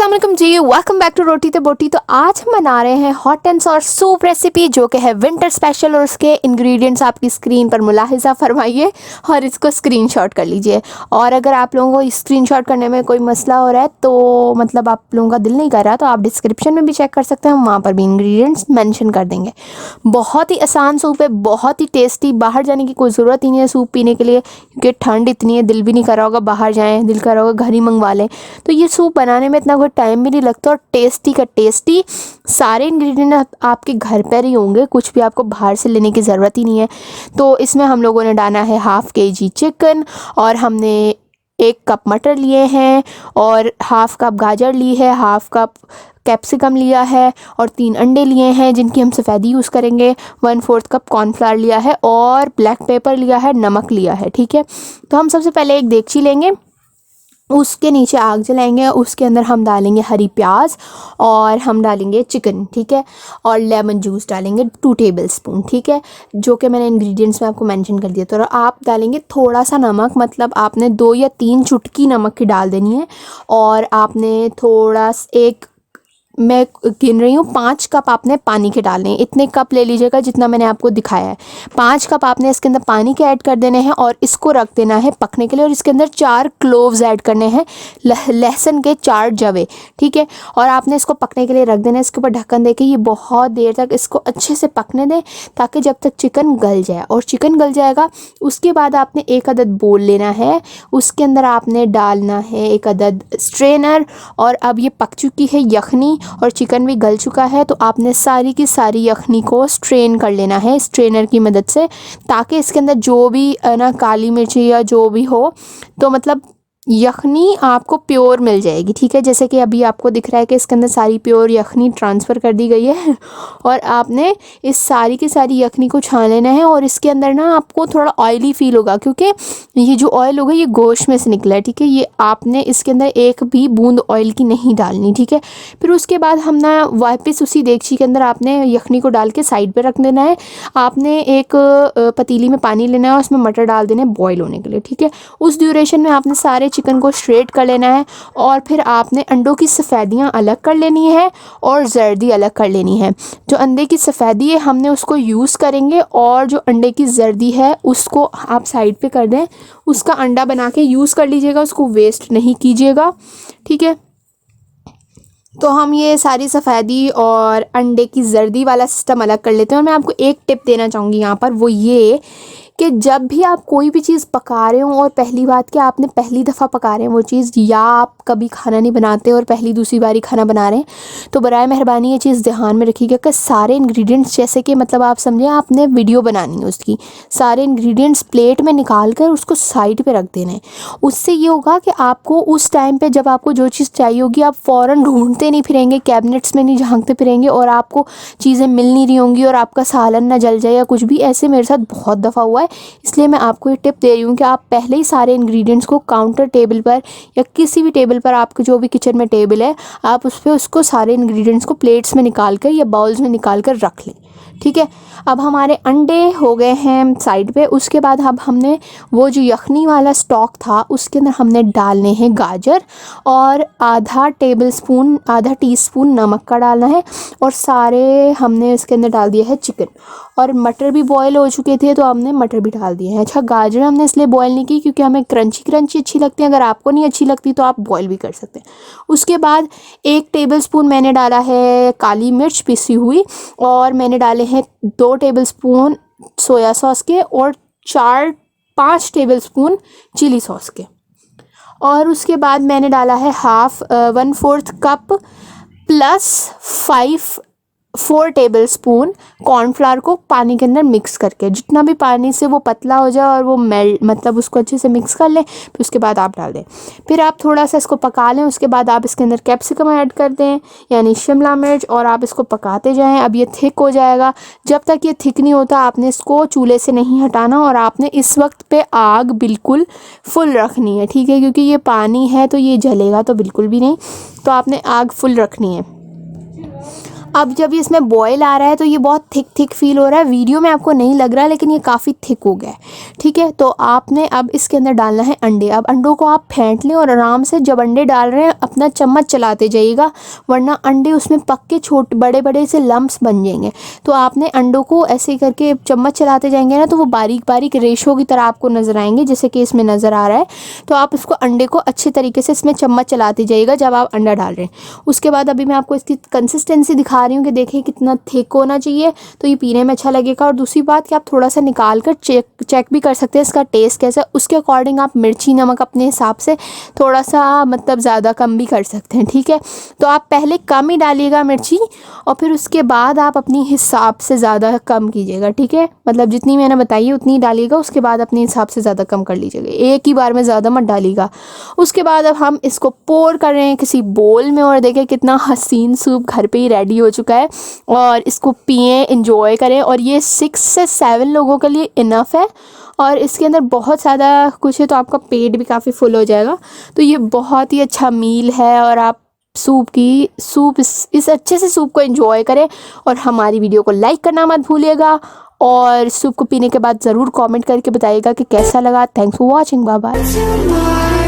अस्सलाम वालेकुम जी, welcome back to रोटी ते बोटी। तो आज हम बना रहे हैं hot and sour soup recipe जो कि है विंटर स्पेशल, और उसके इंग्रेडिएंट्स आपकी स्क्रीन पर मुलाहिजा फरमाइए और इसको स्क्रीनशॉट कर लीजिए। और अगर आप लोगों को स्क्रीनशॉट करने में कोई मसला हो रहा है तो मतलब आप लोगों का दिल नहीं कर रहा तो आप डिस्क्रिप्शन में भी चेक कर सकते हैं, हम वहाँ पर भी इंग्रेडिएंट्स मेंशन कर देंगे। बहुत ही आसान सूप है, बहुत ही टेस्टी। बाहर जाने की कोई ज़रूरत ही नहीं है सूप पीने के लिए, क्योंकि ठंड इतनी है, दिल भी नहीं कर रहा होगा बाहर जाएँ, दिल कर रहा होगा घर ही मंगवा लें। तो ये सूप बनाने में इतना कोई टाइम भी नहीं लगता और टेस्टी का टेस्टी। सारे इंग्रेडिएंट आपके घर पर ही होंगे, कुछ भी आपको बाहर से लेने की ज़रूरत ही नहीं है। तो इसमें हम लोगों ने डाला है 1/2 kg चिकन, और हमने 1 कप मटर लिए हैं, और 1/2 कप गाजर ली है, 1/2 कप कैप्सिकम लिया है, और 3 अंडे लिए हैं जिनकी हम सफ़ेदी यूज़ करेंगे। 1/4 कप कॉर्नफ्लावर लिया है, और ब्लैक पेपर लिया है, नमक लिया है। ठीक है, तो हम सबसे पहले एक देगची लेंगे, उसके नीचे आग जलाएंगे, उसके अंदर हम डालेंगे हरी प्याज, और हम डालेंगे चिकन। ठीक है, और लेमन जूस डालेंगे 2 टेबलस्पून। ठीक है, जो कि मैंने इंग्रेडिएंट्स में आपको मेंशन कर दिया। तो आप डालेंगे थोड़ा सा नमक, मतलब आपने 2 या 3 चुटकी नमक की डाल देनी है। और आपने थोड़ा एक, मैं गिन रही हूँ, 5 कप आपने पानी के डालने हैं। इतने कप ले लीजिएगा जितना मैंने आपको दिखाया है। 5 कप आपने इसके अंदर पानी के ऐड कर देने हैं, और इसको रख देना है पकने के लिए। और इसके अंदर 4 क्लोव्स ऐड करने हैं, लहसुन के 4 जवे। ठीक है, और आपने इसको पकने के लिए रख देना है। इसके ऊपर ढक्कन दे के ये बहुत देर तक इसको अच्छे से पकने दें, ताकि जब तक चिकन गल जाए। और चिकन गल जाएगा उसके बाद आपने 1 अदद बोल लेना है, उसके अंदर आपने डालना है 1 अदद स्ट्रेनर। और अब ये पक चुकी है यखनी, और चिकन भी गल चुका है, तो आपने सारी की सारी यखनी को स्ट्रेन कर लेना है स्ट्रेनर की मदद से, ताकि इसके अंदर जो भी ना काली मिर्ची या जो भी हो, तो मतलब यखनी आपको प्योर मिल जाएगी। ठीक है, जैसे कि अभी आपको दिख रहा है कि इसके अंदर सारी प्योर यखनी ट्रांसफ़र कर दी गई है। और आपने इस सारी की सारी यखनी को छान लेना है, और इसके अंदर ना आपको थोड़ा ऑयली फील होगा, क्योंकि ये जो ऑयल होगा ये गोश्त में से निकला है। ठीक है, ये आपने इसके अंदर एक भी बूंद ऑयल की नहीं डालनी। ठीक है, फिर उसके बाद हम ना वापस उसी देगची के अंदर आपने यखनी को डाल के साइड पर रख देना है। आपने एक पतीली में पानी लेना है, उसमें मटर डाल देना है बॉयल होने के लिए। ठीक है, उस ड्यूरेशन में आपने सारे चिकन को श्रेड कर लेना है, और फिर आपने अंडों की सफ़ेदियाँ अलग कर लेनी है और जर्दी अलग कर लेनी है। जो अंडे की सफ़ेदी है हमने उसको यूज़ करेंगे, और जो अंडे की जर्दी है उसको आप साइड पे कर दें। उसका अंडा बना के यूज़ कर लीजिएगा, उसको वेस्ट नहीं कीजिएगा। ठीक है, तो हम ये सारी सफ़ेदी और अंडे की जर्दी वाला सिस्टम अलग कर लेते हैं। और मैं आपको एक टिप देना चाहूँगी यहाँ पर, वो ये कि जब भी आप कोई भी चीज़ पका रहे हो, और पहली बात कि आपने पहली दफ़ा पका रहे हैं वो चीज़, या आप कभी खाना नहीं बनाते और पहली दूसरी बारी खाना बना रहे हैं, तो बराए मेहरबानी ये चीज़ ध्यान में रखिएगा कि सारे इंग्रेडिएंट्स, जैसे कि मतलब आप समझें आपने वीडियो बनानी है उसकी, सारे इंग्रेडिएंट्स प्लेट में निकाल कर उसको साइड पे रख देना है। उससे ये होगा कि आपको उस टाइम पे जब आपको जो चीज़ चाहिए होगी, आप फ़ौरन ढूंढते नहीं फिरेंगे, कैबिनेट्स में नहीं झांकते फिरेंगे, और आपको चीज़ें मिल नहीं रही होंगी, और आपका सालन ना जल जाए या कुछ भी। ऐसे मेरे साथ बहुत दफ़ा हुआ है, इसलिए मैं आपको ये टिप दे रही हूँ कि आप पहले ही सारे इंग्रेडिएंट्स को काउंटर टेबल पर या किसी भी टेबल पर, आपके जो भी किचन में टेबल है, आप उस पर उसको सारे इंग्रेडिएंट्स को प्लेट्स में निकाल कर या बाउल्स में निकाल कर रख लें। ठीक है, अब हमारे अंडे हो गए हैं साइड पे। उसके बाद अब हमने वो जो यखनी वाला स्टॉक था उसके अंदर हमने डालने हैं गाजर, और आधा टीस्पून नमक का डालना है, और सारे हमने इसके अंदर डाल दिया है चिकन। और मटर भी बॉयल हो चुके थे तो हमने मटर भी डाल दिए हैं। अच्छा, गाजर हमने इसलिए बॉयल नहीं की क्योंकि हमें क्रंची क्रंची अच्छी लगती है, अगर आपको नहीं अच्छी लगती तो आप बॉयल भी कर सकते हैं। उसके बाद 1 टेबलस्पून मैंने डाला है काली मिर्च पिसी हुई, और मैंने डाले हैं 2 टेबलस्पून सोया सॉस के, और 4-5 टेबलस्पून चिली सॉस के। और उसके बाद मैंने डाला है 1/4 कप प्लस 4 टेबलस्पून कॉर्नफ्लावर को पानी के अंदर मिक्स करके, जितना भी पानी से वो पतला हो जाए और वो मतलब उसको अच्छे से मिक्स कर लें। फिर उसके बाद आप डाल दें, फिर आप थोड़ा सा इसको पका लें। उसके बाद आप इसके अंदर कैप्सिकम ऐड कर दें, यानी शिमला मिर्च, और आप इसको पकाते जाएं। अब ये थिक हो जाएगा, जब तक ये थिक नहीं होता आपने इसको चूल्हे से नहीं हटाना, और आपने इस वक्त पे आग बिल्कुल फुल रखनी है। ठीक है, क्योंकि ये पानी है तो ये जलेगा तो बिल्कुल भी नहीं, तो आपने आग फुल रखनी है। अब जब ये इसमें बॉयल आ रहा है तो ये बहुत थिक फील हो रहा है, वीडियो में आपको नहीं लग रहा लेकिन ये काफ़ी थिक हो गया है। ठीक है, तो आपने अब इसके अंदर डालना है अंडे। अब अंडों को आप फेंट लें और आराम से जब अंडे डाल रहे हैं अपना चम्मच चलाते जाइएगा, वरना अंडे उसमें पक के छोटे बड़े बड़े से लम्प्स बन जाएंगे। तो आपने अंडों को ऐसे ही करके चम्मच चलाते जाएंगे ना, तो वो बारीक बारीक रेशों की तरह आपको नज़र आएंगे, जैसे कि इसमें नज़र आ रहा है। तो आप इसको अंडे को अच्छे तरीके से इसमें चम्मच चलाते जाइएगा जब आप अंडा डाल रहे हैं। उसके बाद अभी मैं आपको इसकी कंसिस्टेंसी दिखा रही हूँ कि देखिए कितना थिक होना चाहिए, तो ये पीने में अच्छा लगेगा। और दूसरी बात कि आप थोड़ा सा निकाल कर चेक भी कर सकते हैं इसका टेस्ट कैसा है। उसके अकॉर्डिंग आप मिर्ची नमक अपने हिसाब से थोड़ा सा मतलब ज़्यादा कम भी कर सकते हैं। ठीक है, तो आप पहले कम ही डालिएगा मिर्ची और फिर उसके बाद आप अपनी हिसाब से ज़्यादा कम कीजिएगा। ठीक है, मतलब जितनी मैंने बताई है उतनी डालिएगा, उसके बाद अपने हिसाब से ज़्यादा कम कर लीजिएगा, एक ही बार में ज़्यादा मत डालिएगा। उसके बाद अब हम इसको पोर कर रहे हैं किसी बोल में और देखें कितना हसीन सूप घर पे ही रेडी हो चुका है। और इसको पिएं, इंजॉय करें। और ये 6 से 7 लोगों के लिए इनफ है और इसके अंदर बहुत ज़्यादा कुछ है, तो आपका पेट भी काफ़ी फुल हो जाएगा। तो ये बहुत ही अच्छा मील है और आप इस अच्छे से सूप को एंजॉय करें। और हमारी वीडियो को लाइक करना मत भूलिएगा और सूप को पीने के बाद ज़रूर कमेंट करके बताइएगा कि कैसा लगा। Thanks for watching, bye bye.